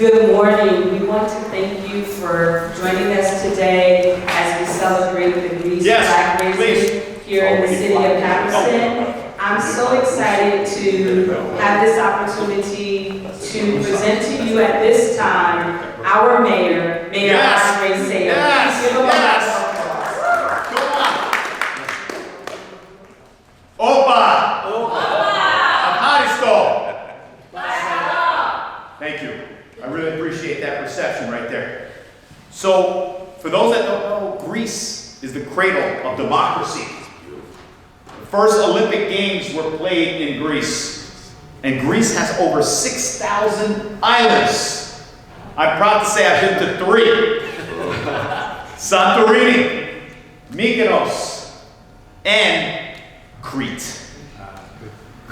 Good morning. We want to thank you for joining us today as we celebrate the Greece Flag raising here in the city of Paterson. I'm so excited to have this opportunity to present to you at this time our mayor, Mayor Andre Sayegh. Please give him a round of applause. Opa! Aparisto! Thank you. I really appreciate that reception right there. So, for those that don't know, Greece is the cradle of democracy. The first Olympic Games were played in Greece, and Greece has over 6,000 islands. I'm proud to say I've been to 3. Santorini, Mykonos, and Crete.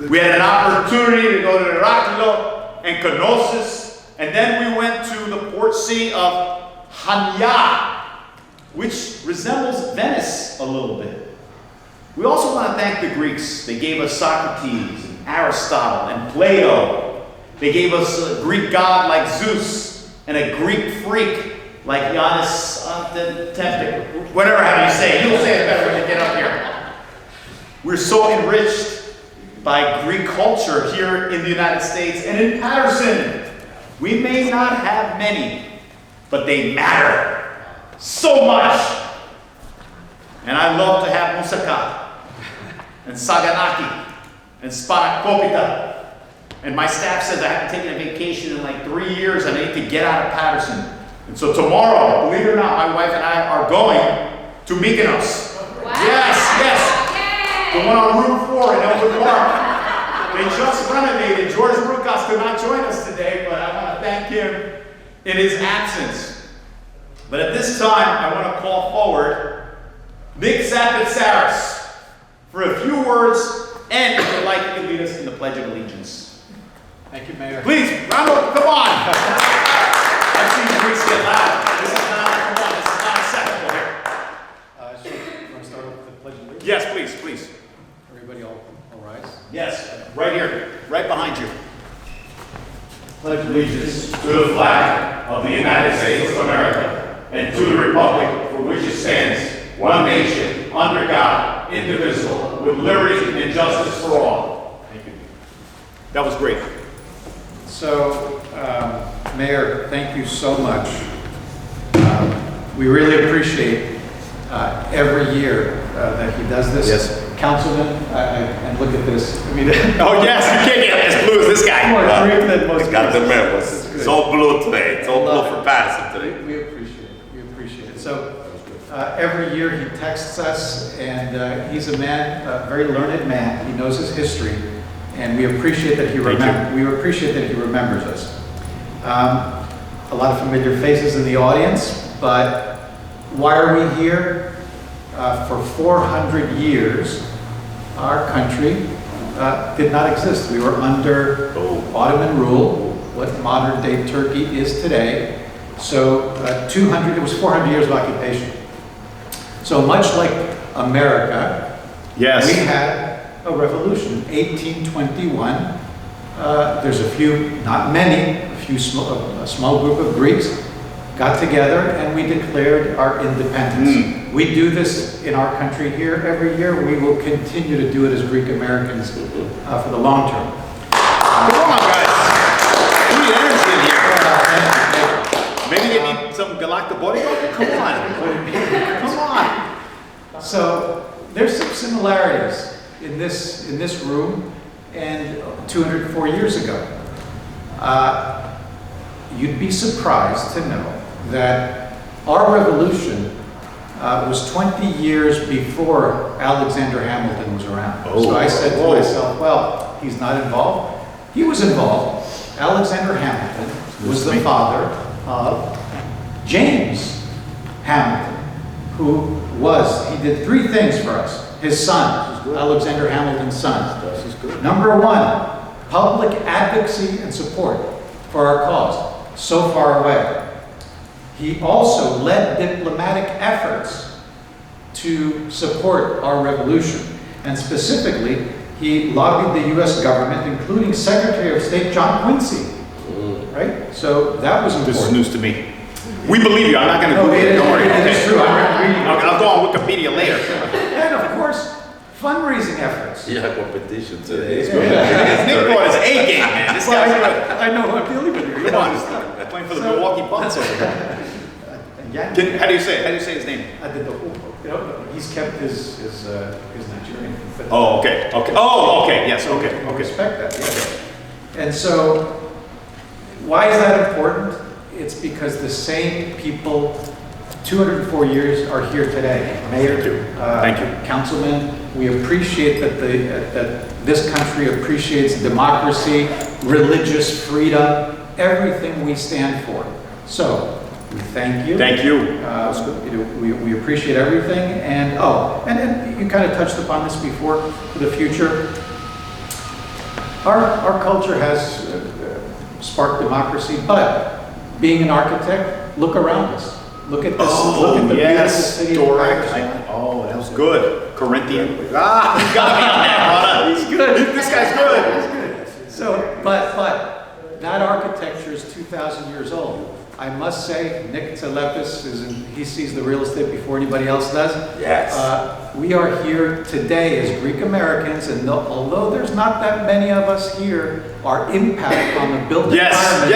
We had an opportunity to go to Heraklion and Knossos, and then we went to the port city of Hania, which resembles Venice a little bit. We also want to thank the Greeks. They gave us Socrates, and Aristotle, and Plato. They gave us a Greek god like Zeus, and a Greek freak like Giannis Antetokounmpo. Whatever how you say it. You'll say it better when you get up here. We're so enriched by Greek culture here in the United States and in Paterson. We may not have many, but they matter so much. And I love to have moussaka and saganaki and spanakopita. And my staff says I haven't taken a vacation in like 3 years and I need to get out of Paterson. And so tomorrow, believe it or not, my wife and I are going to Mykonos. Wow. Yes. The one on Route 4 in Elwood Park. They just renovated. George Brukas could not join us today, but I want to thank him in his absence. But at this time, I want to call forward Nick Tsapatsaris for a few words, and if you'd like, you can lead us in the Pledge of Allegiance. Thank you, Mayor. Please, round of, come on. I've seen Greeks get loud. This is not acceptable here. So, you want to start with the Pledge of Allegiance? Yes, please. Everybody all rise? Yes, right here, right behind you. Pledge allegiance to the flag of the United States of America and to the republic for which it stands, one nation, under God, indivisible, with liberty and justice for all. Thank you. That was great. So, Mayor, thank you so much. We really appreciate every year that he does this. Yes. Councilman, and look at this. I mean, oh yes, you can't get as blue as this guy. More drink than most. Got the members. It's all blue today. It's all blue for Paterson today. We appreciate it. So every year he texts us, and he's a man, a very learned man. He knows his history, and we appreciate that he remembers us. A lot of familiar faces in the audience, but why are we here? For 400 years, our country did not exist. We were under Ottoman rule, what modern day Turkey is today. So it was 400 years of occupation. So much like America, yes, we had a revolution. 1821, there's a few, not many, a small group of Greeks got together and we declared our independence. We do this in our country here every year. We will continue to do it as Greek Americans for the long term. Come on, guys. We need energy in here. Maybe they need some galactoborico? Come on. So there's some similarities in this room and 204 years ago. You'd be surprised to know that our revolution was 20 years before Alexander Hamilton was around. So I said to myself, well, he's not involved. He was involved. Alexander Hamilton was the father of James Hamilton, he did 3 things for us. His son, Alexander Hamilton's son. Number 1, public advocacy and support for our cause. So far away. He also led diplomatic efforts to support our revolution. And specifically, he lobbied the U.S. government, including Secretary of State John Quincy, right? So that was important. This is news to me. We believe you. I'm not going to Google it. Don't worry. It's true. I'm reading. I'll go on Wikipedia later. And of course, fundraising efforts. Yeah, competition today. Nick brought his A game, man. This guy's good. I know who I'm dealing with here. Come on. Playing for the Milwaukee Bucks over there. How do you say it? How do you say his name? He's kept his Nigerian. Oh, okay. Okay. Oh, okay. Yes. Okay. I Okay. respect that. Yeah. And so, why is that important? It's because the same people, 204 years, are here today. Mayor, Thank you. Councilman, we appreciate that that this country appreciates democracy, religious freedom, everything we stand for. So, we thank you. Thank you. We appreciate everything. And and you kind of touched upon this before, for the future. Our culture has sparked democracy, but being an architect, look around us. Look at this. Look at the beautiful city of Paterson. Oh, that was good. Corinthian. Ah, you got me on that, brother. He's good. This guy's good. He's good. So, but that architecture is 2,000 years old. I must say, Nick Tselepis he sees the real estate before anybody else does. Yes. We are here today as Greek Americans, and although there's not that many of us here, our impact on the built environment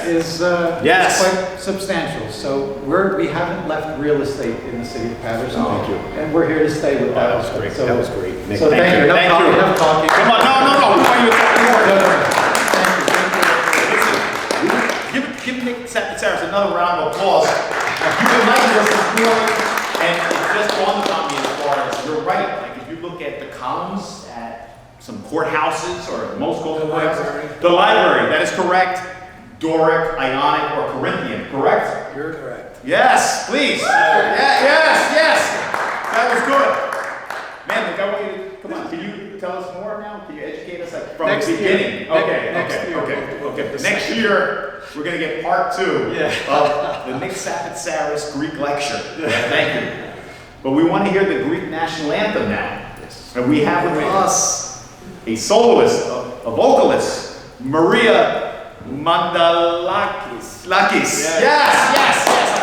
is quite substantial. So we haven't left real estate in the city of Paterson. Thank you. And we're here to stay with that. That was great. That was great. Nick, So thank you. Enough talking. Come on. No. Who are you talking No. Give Nick Tsapatsaris another round of applause. You've been liking this morning, and it just dawned on me as far as you're right. Like if you look at the columns at some courthouses or most courthouses, the library, that is correct. Doric, Ionic, or Corinthian, correct? You're correct. Yes, please. Yes. That was good. Man, Nick, I want you to come on. Can you tell us more now? Can you educate us like from the beginning? Okay. Next year. We're going to get part 2 of the Nick Tsapatsaris Greek lecture. Thank you. But we want to hear the Greek national anthem now. And we have with us a soloist, a vocalist, Maria Mandalakis. Yes. I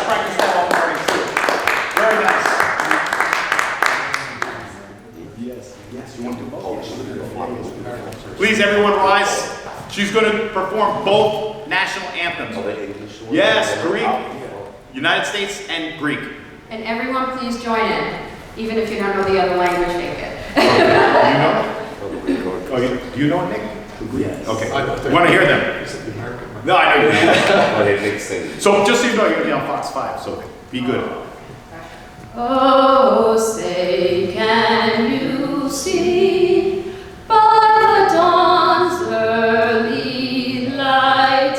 practiced that all morning too. Very nice. Yes. You want to vote? Please, everyone rise. She's going to perform both national anthems. Yes, Greek, United States, and Greek. And everyone please join in. Even if you don't know the other language, make it. Do you know it, Nick? Yes. Okay. Want to hear them? No, I know you do. So just so you know, you're going to be on Fox 5, so be good. Oh, say, can you see by the dawn's early light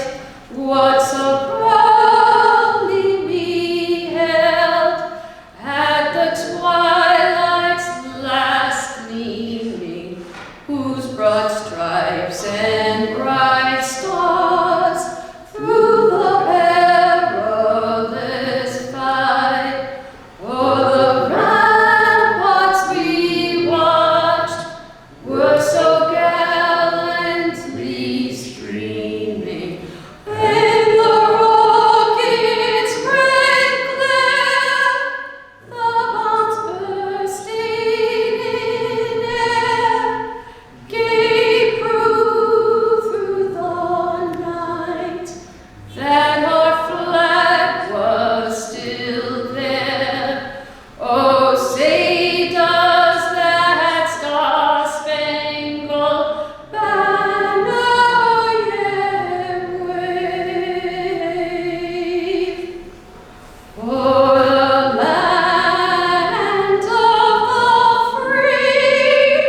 what so proudly we held at the twilight's last gleaming, whose broad stripes and bright stars through the perilous fight o'er the ramparts we watched were so gallantly streaming. In the rocket's red glare, the bombs bursting in air, gave proof through the night that our flag was still there. Oh, say does that star-spangled banner yet wave? For the land of the free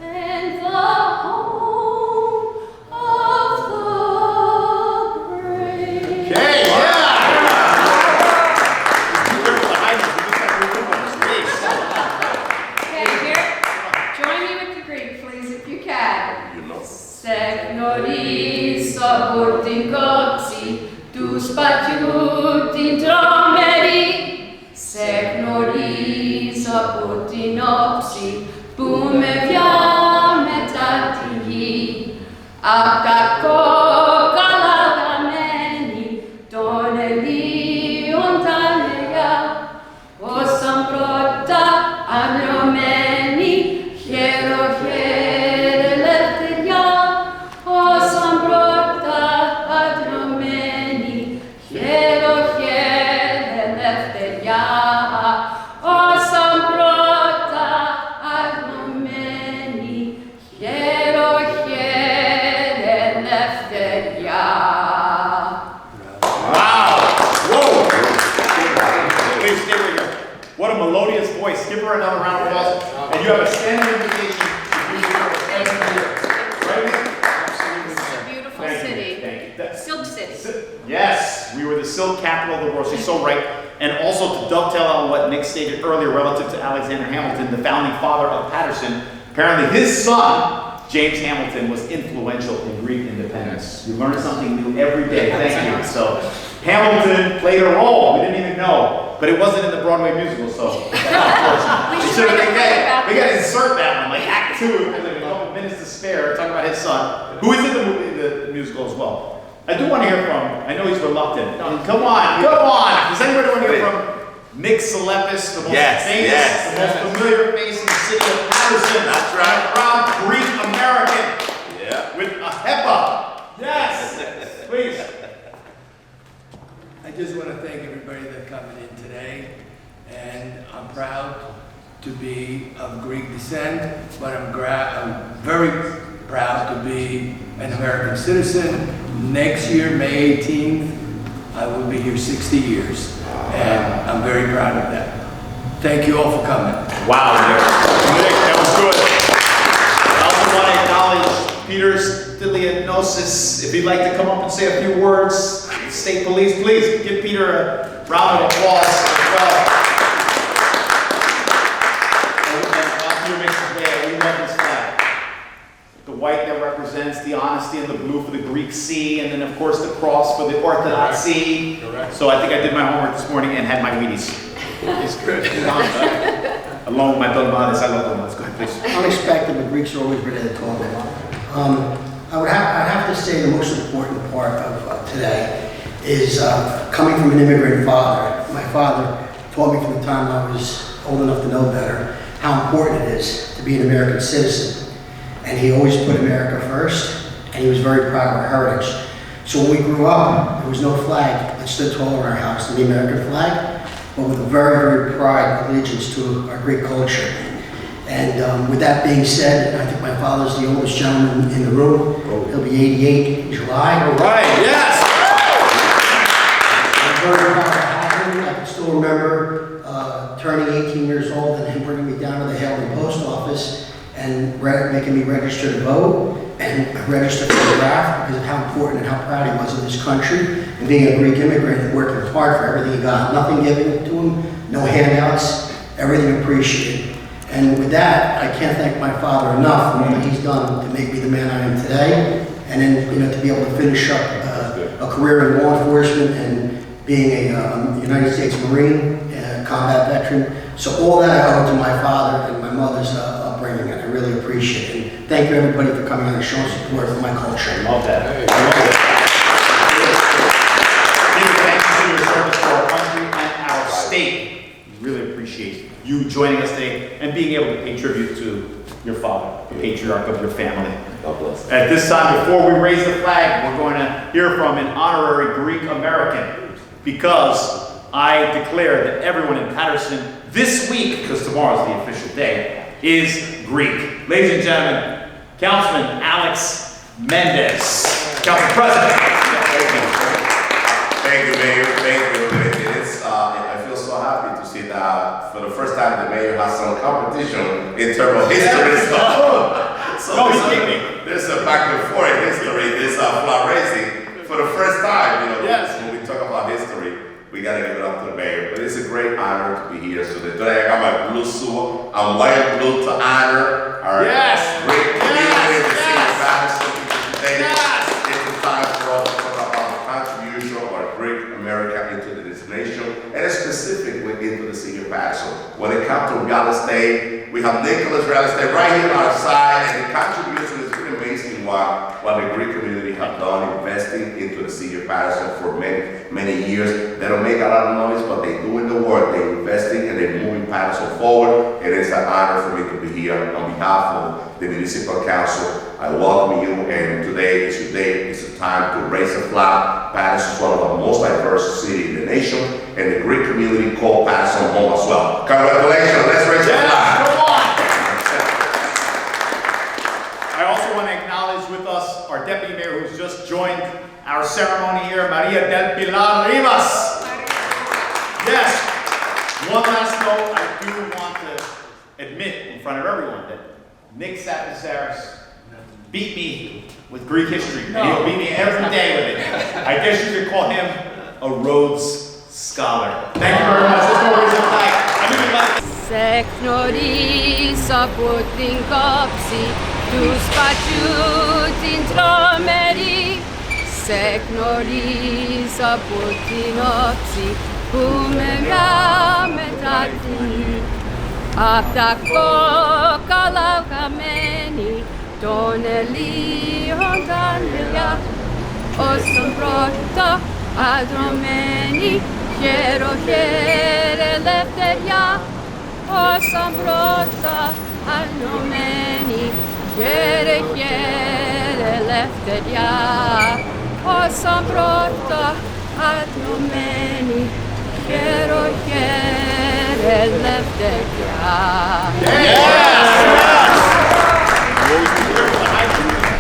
and the home of the brave. Okay, Okay, here. Join me with the Greek, please, if you can. Seknoris από την κόψη του σπατιού την τρομερή. Seknoris από την όψη που με βιά μετά τη γη. Adromeni, hiero eleftheria, osambrota, adromeni, hiero eleftheria, osambrota, adromeni, hiero eleftheria. Wow! Whoa! Please stay right here. What a melodious voice. Give her another round of applause. And you have a standing invitation to be here every year. Right? This is a beautiful Thank you. city. Thank you. Silk City. Yes, we were the silk capital of the world. She's so right. And also to dovetail on what Nick stated earlier relative to Alexander Hamilton, the founding father of Paterson, apparently his son, James Hamilton, was influential in Greek independence. You learn something new every day. Thank you. So Hamilton played a role. We didn't even know. But it wasn't in the Broadway musical, so that's unfortunate. We got to insert that one, like Act 2, because like a couple minutes to spare, talking about his son, who is in the musical as well. I do want to hear from, I know he's reluctant. Come on. Does anybody want to hear from Nick Tselepis, the most famous, the most familiar face in the city of Paterson? That's right. Proud Greek American. Yeah. With a HEPA. Yes. Please. I just want to thank everybody that's coming in today, and I'm proud to be of Greek descent, but I'm very proud to be an American citizen. Next year, May 18th, I will be here 60 years, and I'm very proud of that. Thank you all for coming. Wow, Nick, that was good. I also want to acknowledge Peter Stylianosis. If he'd like to come up and say a few words, State Police, please give Peter a round of applause as well. And Peter makes his way. We love his flag. The white that represents the honesty and the blue for the Greek sea, and then of course the cross for the Orthodoxy. Correct. So I think I did my homework this morning and had my Wheaties. It's good. Along with my dolmades. I love dolmades. Go ahead, please. Unexpected, but Greeks are always ready to talk about. I'd have to say the most important part of today is coming from an immigrant father. My father taught me from the time I was old enough to know better how important it is to be an American citizen. And he always put America first, and he was very proud of our heritage. So when we grew up, there was no flag that stood tall in our house, the American flag, but with a very, very pride allegiance to our Greek culture. And with that being said, I think my father's the oldest gentleman in the room. He'll be 88 in July. All right, yes! I'm very proud to have him. I can still remember turning 18 years old and him bringing me down to the Haley Post Office and making me register to vote and register for the draft because of how important and how proud he was of this country and being a Greek immigrant and working hard for everything he got. Nothing given to him, no handouts, everything appreciated. And with that, I can't thank my father enough for what he's done to make me the man I am today, and then to be able to finish up a career in law enforcement and being a United States Marine, combat veteran. So all that I owe to my father and my mother's upbringing, and I really appreciate it. And thank you everybody for coming out and showing support for my culture. I love that. I love that. Thank you for your service to our country and our state. We really appreciate you joining us today and being able to pay tribute to your father, the patriarch of your family. God bless. At this time, before we raise the flag, we're going to hear from an honorary Greek American because I declare that everyone in Paterson this week, because tomorrow is the official day, is Greek. Ladies and gentlemen, Councilman Alex Mendez, Council President. Thank you, Mayor. Thank you. I feel so happy to see that for the first time the mayor has some competition in terms of history. There's a back and forth history. There's a flag raising for the first time. Yes. When we talk about history, we gotta give it up to the mayor. But it's a great honor to be here. So today I got my blue suit. I'm white and blue to honor our great leader in the city of Paterson today. It's a time for us to talk about the contribution of our Greek America into this nation, and specifically into the city of Paterson. When it comes to real estate, we have Nicholas Real Estate right here on our side, and the contribution is pretty amazing. what the Greek community have done investing into the city of Paterson for many years. They don't make a lot of noise, but they're doing the work. They're investing and they're moving Paterson forward. It is an honor for me to be here on behalf of the Municipal Council. I welcome you, and today is your day. It's a time to raise a flag. Paterson is one of the most diverse cities in the nation, and the Greek community call Paterson home as well. Congratulations, let's raise a flag. Come on. I also want to acknowledge with us our Deputy Mayor who's just joined our ceremony here, Maria del Pilar Rivas. Yes. One last note, I do want to admit in front of everyone that Nick Tsapatsaris beat me with Greek history. And he'll beat me every day with it. I guess you could call him a Rhodes Scholar. Thank you very much. Let's go raise the flag. Σε γνωρίσα από την κόψη του σπατιού την τρομερή. Σε γνωρίσα από την όψη που μεγά μετατείνει. Απ' τα κόκαλα χαμένη των Ελλήνων τα νεριά, όσον πρώτα αδρομένη, χέρο χέρε ελευθεριά, όσον πρώτα αδρομένη, χέρε χέρε ελευθεριά, όσον πρώτα αδρομένη, χέρο χέρε ελευθεριά. Yes!